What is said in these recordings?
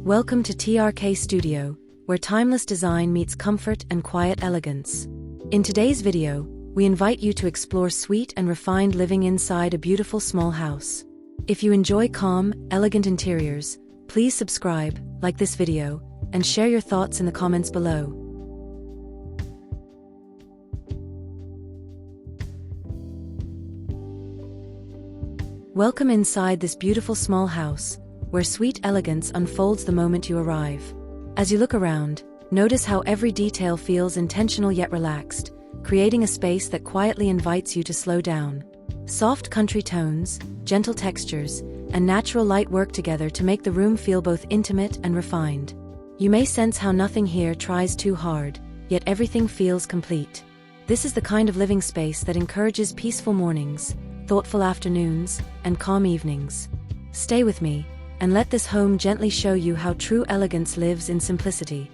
Welcome to TRK Studio, where timeless design meets comfort and quiet elegance. In today's video, we invite you to explore sweet and refined living inside a beautiful small house. If you enjoy calm, elegant interiors, please subscribe, like this video, and share your thoughts in the comments below. Welcome inside this beautiful small house, where sweet elegance unfolds the moment you arrive. As you look around, notice how every detail feels intentional yet relaxed, creating a space that quietly invites you to slow down. Soft country tones, gentle textures, and natural light work together to make the room feel both intimate and refined. You may sense how nothing here tries too hard, yet everything feels complete. This is the kind of living space that encourages peaceful mornings, thoughtful afternoons, and calm evenings. Stay with me, and let this home gently show you how true elegance lives in simplicity.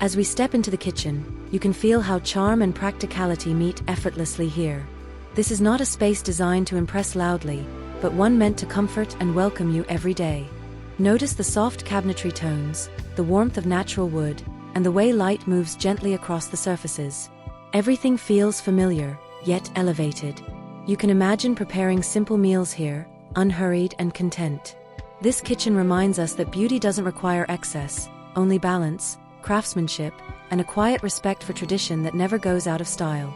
As we step into the kitchen, you can feel how charm and practicality meet effortlessly here. This is not a space designed to impress loudly, but one meant to comfort and welcome you every day. Notice the soft cabinetry tones, the warmth of natural wood, and the way light moves gently across the surfaces. Everything feels familiar, yet elevated. You can imagine preparing simple meals here, unhurried and content. This kitchen reminds us that beauty doesn't require excess, only balance, craftsmanship, and a quiet respect for tradition that never goes out of style.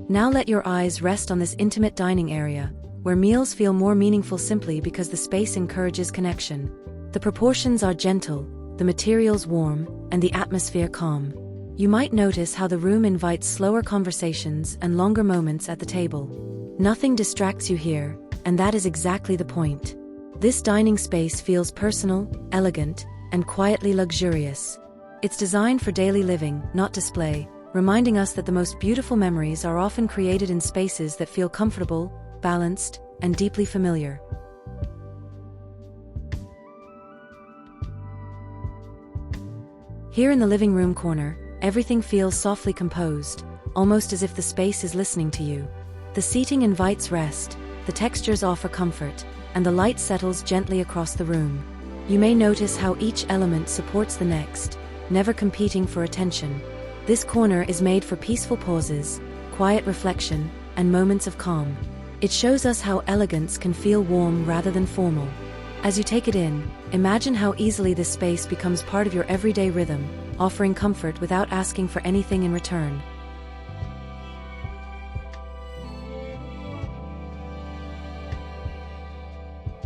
Now let your eyes rest on this intimate dining area, where meals feel more meaningful simply because the space encourages connection. The proportions are gentle, the materials warm, and the atmosphere calm. You might notice how the room invites slower conversations and longer moments at the table. Nothing distracts you here, and that is exactly the point. This dining space feels personal, elegant, and quietly luxurious. It's designed for daily living, not display, reminding us that the most beautiful memories are often created in spaces that feel comfortable, balanced, and deeply familiar. Here in the living room corner, everything feels softly composed, almost as if the space is listening to you. The seating invites rest, the textures offer comfort, and the light settles gently across the room. You may notice how each element supports the next, never competing for attention. This corner is made for peaceful pauses, quiet reflection, and moments of calm. It shows us how elegance can feel warm rather than formal. As you take it in, imagine how easily this space becomes part of your everyday rhythm, offering comfort without asking for anything in return.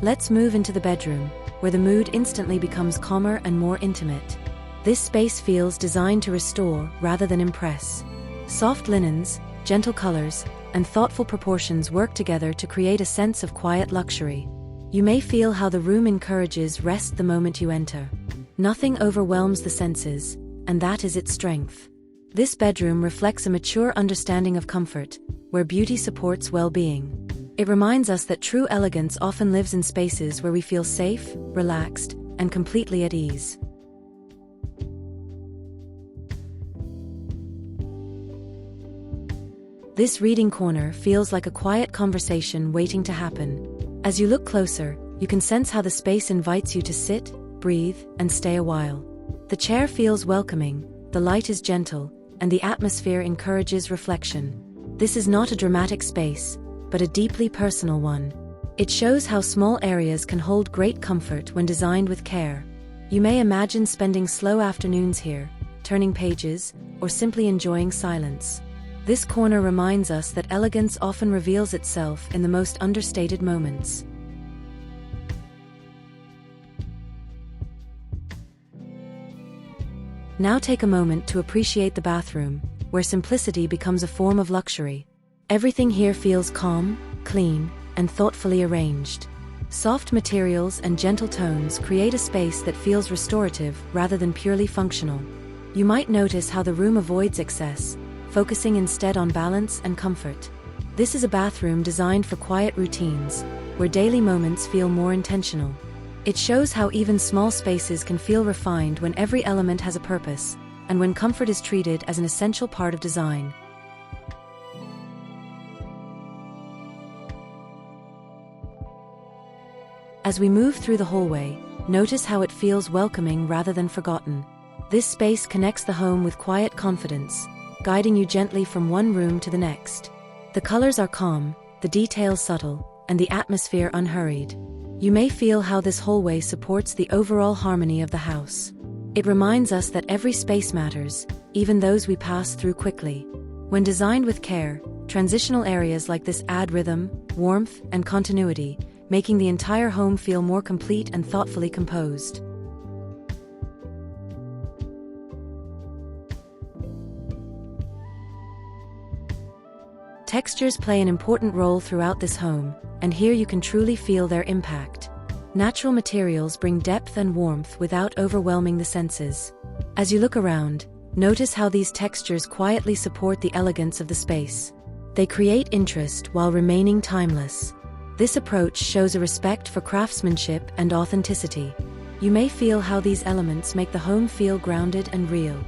Let's move into the bedroom, where the mood instantly becomes calmer and more intimate. This space feels designed to restore rather than impress. Soft linens, gentle colors, and thoughtful proportions work together to create a sense of quiet luxury. You may feel how the room encourages rest the moment you enter. Nothing overwhelms the senses, and that is its strength. This bedroom reflects a mature understanding of comfort, where beauty supports well-being. It reminds us that true elegance often lives in spaces where we feel safe, relaxed, and completely at ease. This reading corner feels like a quiet conversation waiting to happen. As you look closer, you can sense how the space invites you to sit, breathe, and stay a while. The chair feels welcoming, the light is gentle, and the atmosphere encourages reflection. This is not a dramatic space, but a deeply personal one. It shows how small areas can hold great comfort when designed with care. You may imagine spending slow afternoons here, turning pages, or simply enjoying silence. This corner reminds us that elegance often reveals itself in the most understated moments. Now take a moment to appreciate the bathroom, where simplicity becomes a form of luxury. Everything here feels calm, clean, and thoughtfully arranged. Soft materials and gentle tones create a space that feels restorative rather than purely functional. You might notice how the room avoids excess, focusing instead on balance and comfort. This is a bathroom designed for quiet routines, where daily moments feel more intentional. It shows how even small spaces can feel refined when every element has a purpose, and when comfort is treated as an essential part of design. As we move through the hallway, notice how it feels welcoming rather than forgotten. This space connects the home with quiet confidence, guiding you gently from one room to the next. The colors are calm, the details subtle, and the atmosphere unhurried. You may feel how this hallway supports the overall harmony of the house. It reminds us that every space matters, even those we pass through quickly. When designed with care, transitional areas like this add rhythm, warmth, and continuity, making the entire home feel more complete and thoughtfully composed. Textures play an important role throughout this home, and here you can truly feel their impact. Natural materials bring depth and warmth without overwhelming the senses. As you look around, notice how these textures quietly support the elegance of the space. They create interest while remaining timeless. This approach shows a respect for craftsmanship and authenticity. You may feel how these elements make the home feel grounded and real.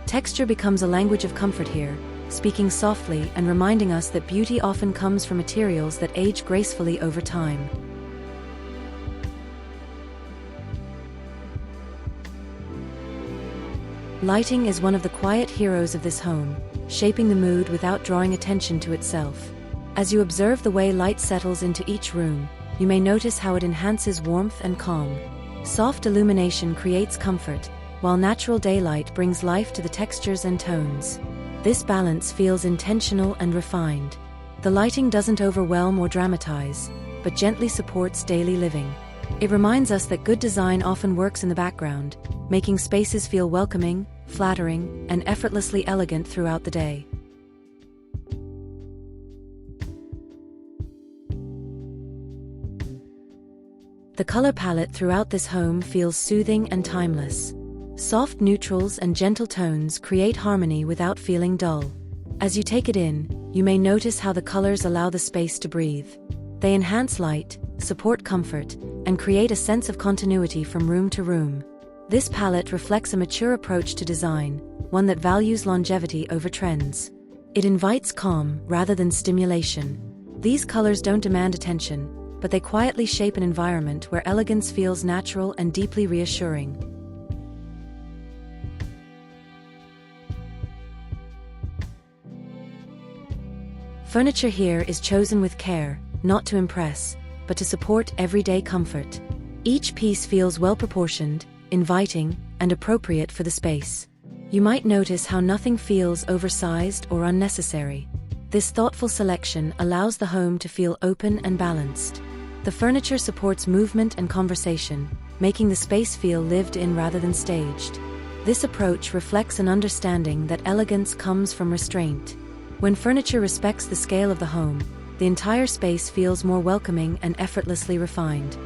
Texture becomes a language of comfort here, speaking softly and reminding us that beauty often comes from materials that age gracefully over time. Lighting is one of the quiet heroes of this home, shaping the mood without drawing attention to itself. As you observe the way light settles into each room, you may notice how it enhances warmth and calm. Soft illumination creates comfort, while natural daylight brings life to the textures and tones. This balance feels intentional and refined. The lighting doesn't overwhelm or dramatize, but gently supports daily living. It reminds us that good design often works in the background, making spaces feel welcoming, flattering, and effortlessly elegant throughout the day. The color palette throughout this home feels soothing and timeless. Soft neutrals and gentle tones create harmony without feeling dull. As you take it in, you may notice how the colors allow the space to breathe. They enhance light, support comfort, and create a sense of continuity from room to room. This palette reflects a mature approach to design, one that values longevity over trends. It invites calm rather than stimulation. These colors don't demand attention, but they quietly shape an environment where elegance feels natural and deeply reassuring. Furniture here is chosen with care, not to impress, but to support everyday comfort. Each piece feels well-proportioned, inviting, and appropriate for the space. You might notice how nothing feels oversized or unnecessary. This thoughtful selection allows the home to feel open and balanced. The furniture supports movement and conversation, making the space feel lived in rather than staged. This approach reflects an understanding that elegance comes from restraint. When furniture respects the scale of the home, the entire space feels more welcoming and effortlessly refined.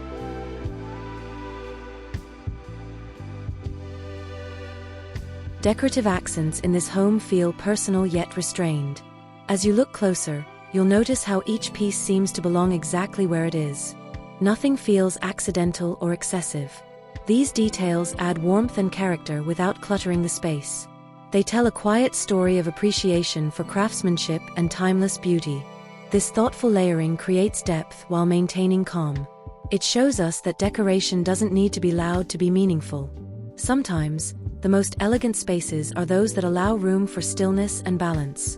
Decorative accents in this home feel personal yet restrained. As you look closer, you'll notice how each piece seems to belong exactly where it is. Nothing feels accidental or excessive. These details add warmth and character without cluttering the space. They tell a quiet story of appreciation for craftsmanship and timeless beauty. This thoughtful layering creates depth while maintaining calm. It shows us that decoration doesn't need to be loud to be meaningful. Sometimes, the most elegant spaces are those that allow room for stillness and balance.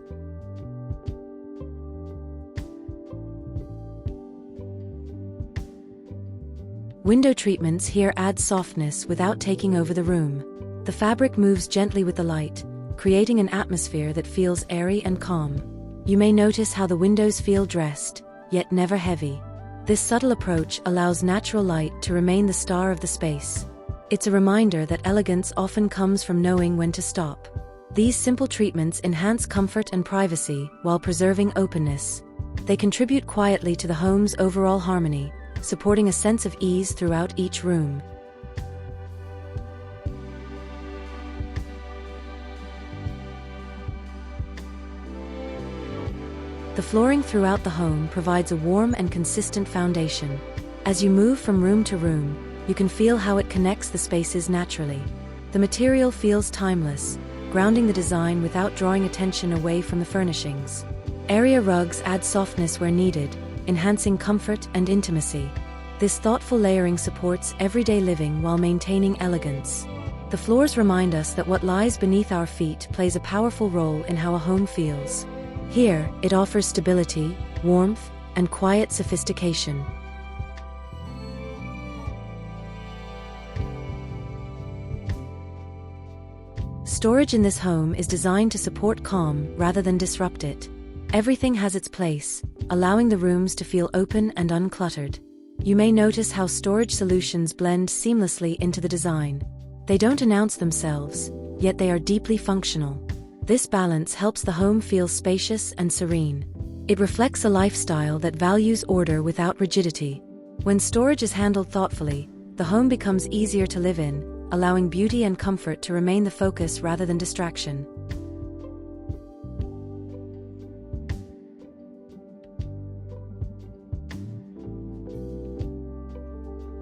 Window treatments here add softness without taking over the room. The fabric moves gently with the light, creating an atmosphere that feels airy and calm. You may notice how the windows feel dressed, yet never heavy. This subtle approach allows natural light to remain the star of the space. It's a reminder that elegance often comes from knowing when to stop. These simple treatments enhance comfort and privacy while preserving openness. They contribute quietly to the home's overall harmony, supporting a sense of ease throughout each room. The flooring throughout the home provides a warm and consistent foundation. As you move from room to room, you can feel how it connects the spaces naturally. The material feels timeless, grounding the design without drawing attention away from the furnishings. Area rugs add softness where needed, enhancing comfort and intimacy. This thoughtful layering supports everyday living while maintaining elegance. The floors remind us that what lies beneath our feet plays a powerful role in how a home feels. Here, it offers stability, warmth, and quiet sophistication. Storage in this home is designed to support calm rather than disrupt it. Everything has its place, allowing the rooms to feel open and uncluttered. You may notice how storage solutions blend seamlessly into the design. They don't announce themselves, yet they are deeply functional. This balance helps the home feel spacious and serene. It reflects a lifestyle that values order without rigidity. When storage is handled thoughtfully, the home becomes easier to live in, allowing beauty and comfort to remain the focus rather than distraction.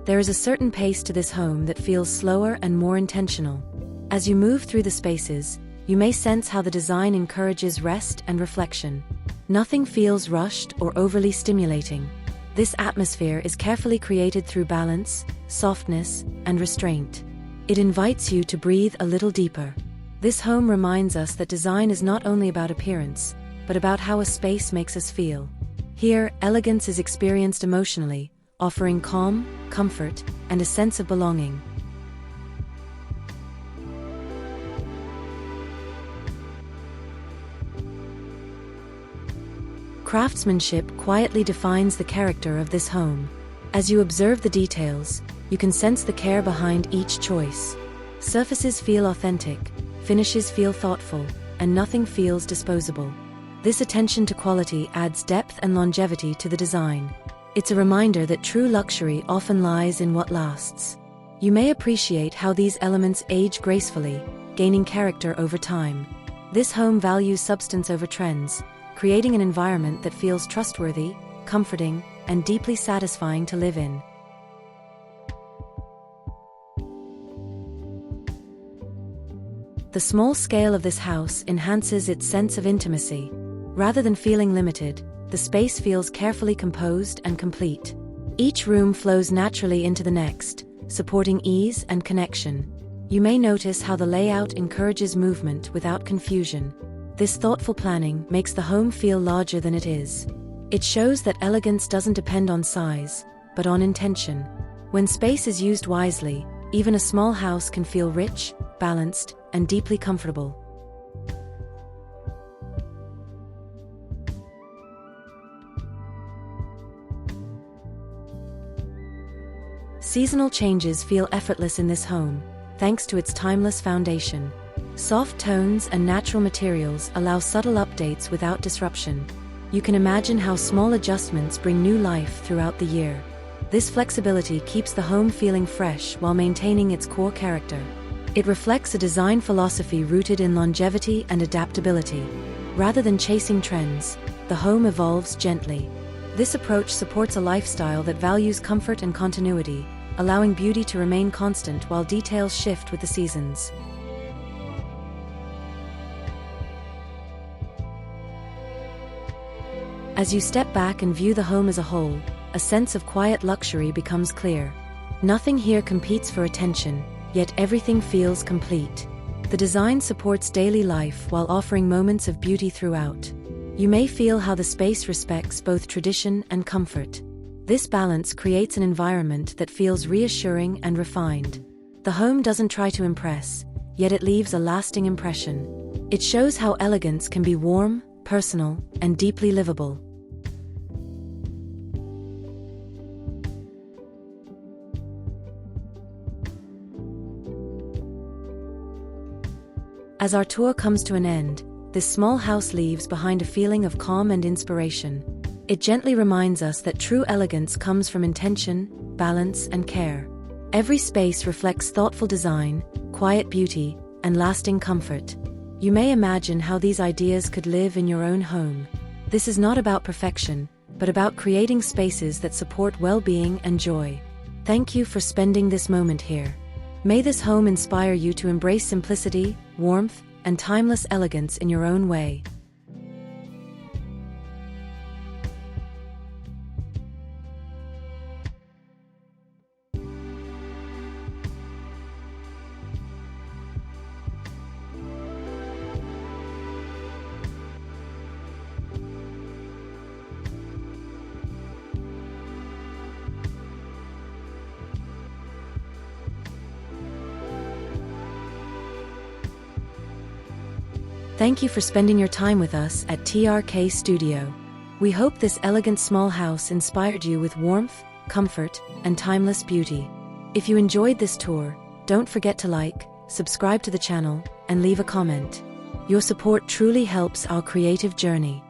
There is a certain pace to this home that feels slower and more intentional. As you move through the spaces, you may sense how the design encourages rest and reflection. Nothing feels rushed or overly stimulating. This atmosphere is carefully created through balance, softness, and restraint. It invites you to breathe a little deeper. This home reminds us that design is not only about appearance, but about how a space makes us feel. Here, elegance is experienced emotionally, offering calm, comfort, and a sense of belonging. Craftsmanship quietly defines the character of this home. As you observe the details, you can sense the care behind each choice. Surfaces feel authentic, finishes feel thoughtful, and nothing feels disposable. This attention to quality adds depth and longevity to the design. It's a reminder that true luxury often lies in what lasts. You may appreciate how these elements age gracefully, gaining character over time. This home values substance over trends, creating an environment that feels trustworthy, comforting, and deeply satisfying to live in. The small scale of this house enhances its sense of intimacy. Rather than feeling limited, the space feels carefully composed and complete. Each room flows naturally into the next, supporting ease and connection. You may notice how the layout encourages movement without confusion. This thoughtful planning makes the home feel larger than it is. It shows that elegance doesn't depend on size, but on intention. When space is used wisely, even a small house can feel rich, balanced, and deeply comfortable. Seasonal changes feel effortless in this home, thanks to its timeless foundation. Soft tones and natural materials allow subtle updates without disruption. You can imagine how small adjustments bring new life throughout the year. This flexibility keeps the home feeling fresh while maintaining its core character. It reflects a design philosophy rooted in longevity and adaptability. Rather than chasing trends, the home evolves gently. This approach supports a lifestyle that values comfort and continuity, allowing beauty to remain constant while details shift with the seasons. As you step back and view the home as a whole, a sense of quiet luxury becomes clear. Nothing here competes for attention, yet everything feels complete. The design supports daily life while offering moments of beauty throughout. You may feel how the space respects both tradition and comfort. This balance creates an environment that feels reassuring and refined. The home doesn't try to impress, yet it leaves a lasting impression. It shows how elegance can be warm, personal, and deeply livable. As our tour comes to an end, this small house leaves behind a feeling of calm and inspiration. It gently reminds us that true elegance comes from intention, balance, and care. Every space reflects thoughtful design, quiet beauty, and lasting comfort. You may imagine how these ideas could live in your own home. This is not about perfection, but about creating spaces that support well-being and joy. Thank you for spending this moment here. May this home inspire you to embrace simplicity, warmth, and timeless elegance in your own way. Thank you for spending your time with us at TRK Studio. We hope this elegant small house inspired you with warmth, comfort, and timeless beauty. If you enjoyed this tour, don't forget to like, subscribe to the channel, and leave a comment. Your support truly helps our creative journey.